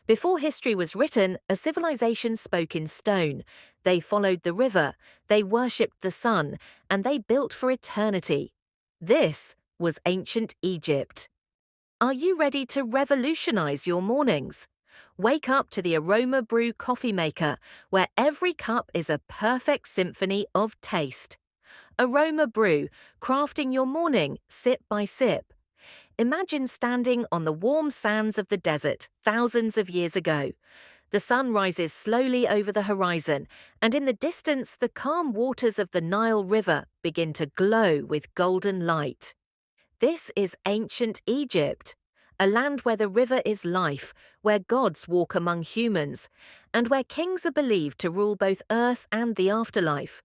Before history was written, a civilization spoke in stone. They followed the river, they worshipped the sun, and they built for eternity. This was ancient Egypt. Are you ready to revolutionize your mornings? Wake up to the Aroma Brew coffee maker, where every cup is a perfect symphony of taste. Aroma Brew, crafting your morning sip by sip. Imagine standing on the warm sands of the desert thousands of years ago. The sun rises slowly over the horizon, and in the distance, the calm waters of the Nile River begin to glow with golden light. This is ancient Egypt, a land where the river is life, where gods walk among humans, and where kings are believed to rule both earth and the afterlife.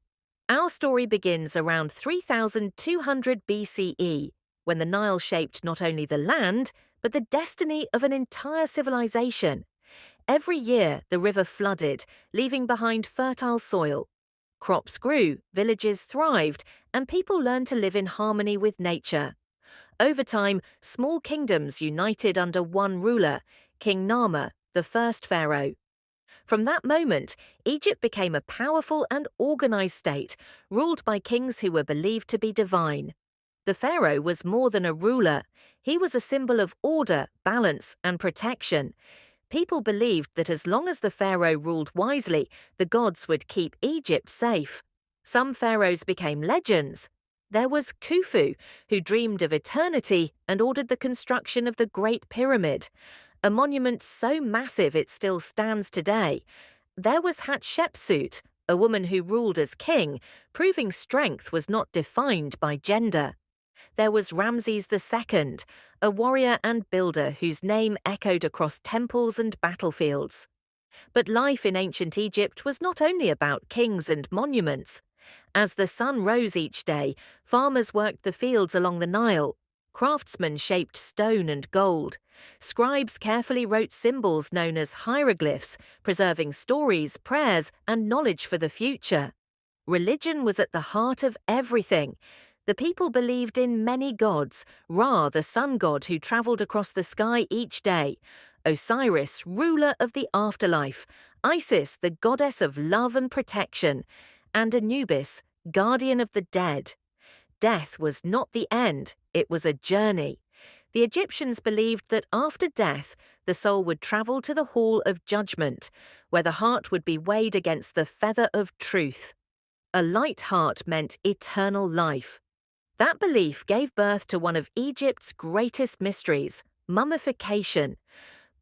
Our story begins around 3200 BCE, when the Nile shaped not only the land, but the destiny of an entire civilization. Every year, the river flooded, leaving behind fertile soil. Crops grew, villages thrived, and people learned to live in harmony with nature. Over time, small kingdoms united under one ruler, King Narmer, the first pharaoh. From that moment, Egypt became a powerful and organized state, ruled by kings who were believed to be divine. The pharaoh was more than a ruler. He was a symbol of order, balance, and protection. People believed that as long as the pharaoh ruled wisely, the gods would keep Egypt safe. Some pharaohs became legends. There was Khufu, who dreamed of eternity and ordered the construction of the Great Pyramid, a monument so massive it still stands today. There was Hatshepsut, a woman who ruled as king, proving strength was not defined by gender. There was Ramses II, a warrior and builder whose name echoed across temples and battlefields. But life in ancient Egypt was not only about kings and monuments. As the sun rose each day, farmers worked the fields along the Nile. Craftsmen shaped stone and gold. Scribes carefully wrote symbols known as hieroglyphs, preserving stories, prayers, and knowledge for the future. Religion was at the heart of everything. The people believed in many gods: Ra, the sun god who traveled across the sky each day; Osiris, ruler of the afterlife; Isis, the goddess of love and protection; and Anubis, guardian of the dead. Death was not the end, it was a journey. The Egyptians believed that after death, the soul would travel to the Hall of Judgment, where the heart would be weighed against the feather of truth. A light heart meant eternal life. That belief gave birth to one of Egypt's greatest mysteries, mummification.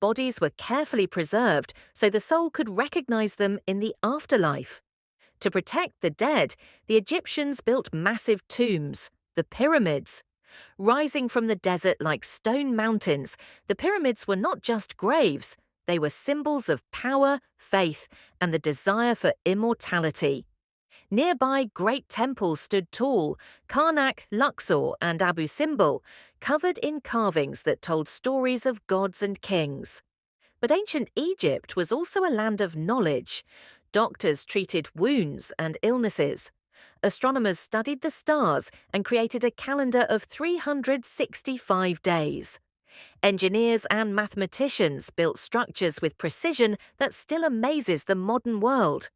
Bodies were carefully preserved so the soul could recognize them in the afterlife. To protect the dead, the Egyptians built massive tombs, the pyramids. Rising from the desert like stone mountains, the pyramids were not just graves, they were symbols of power, faith, and the desire for immortality. Nearby, great temples stood tall: Karnak, Luxor, and Abu Simbel, covered in carvings that told stories of gods and kings. But ancient Egypt was also a land of knowledge. Doctors treated wounds and illnesses. Astronomers studied the stars and created a calendar of 365 days. Engineers and mathematicians built structures with precision that still amazes the modern world.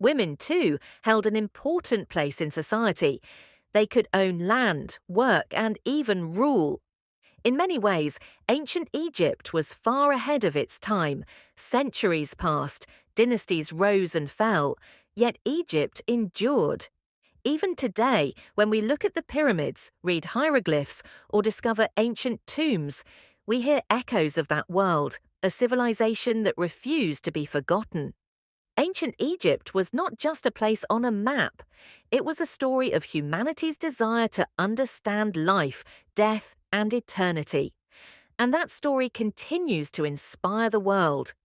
Women, too, held an important place in society. They could own land, work, and even rule. In many ways, ancient Egypt was far ahead of its time. Centuries passed, dynasties rose and fell, yet Egypt endured. Even today, when we look at the pyramids, read hieroglyphs, or discover ancient tombs, we hear echoes of that world, a civilization that refused to be forgotten. Ancient Egypt was not just a place on a map. It was a story of humanity's desire to understand life, death, and eternity. And that story continues to inspire the world.